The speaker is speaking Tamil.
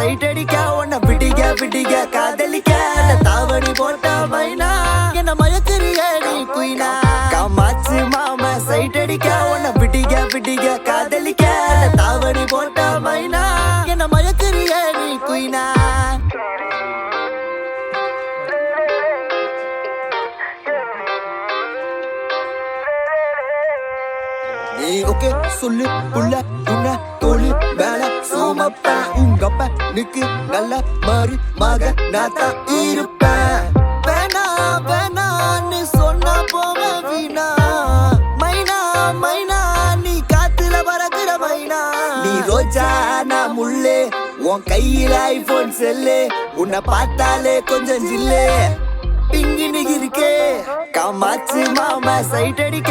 சைட் அடிக்க உன்னை விடிக விடிக காதலிக்க தாவணி போட்ட மைனா என்ன மயக்கிறிய நீ குயினா காமாச்சு மாமா சைட் அடிக்க உன்னை விடிக விடிக காதலிக்க தாவணி போட்ட மைனா என்ன மயக்கிறிய நீ குயினா நீ ஓகே சொல்லு புள்ள உன்ன தோழி மேல சோமப்பேன் உங்கப்ப நிக்கு நல்ல மாறி மக நான் தான் இருப்பேன் வேணா வேணான்னு சொன்னா போவ வீணா மைனா மைனா நீ காத்துல பறக்குற மைனா நீ ரோஜா நான் முள்ளே உன் கையில ஐபோன் செல்லு உன்னை பார்த்தாலே கொஞ்சம் ஜில்லே பிங்கி நிகிருக்கே காமாச்சு மாமா சைட் அடிக்க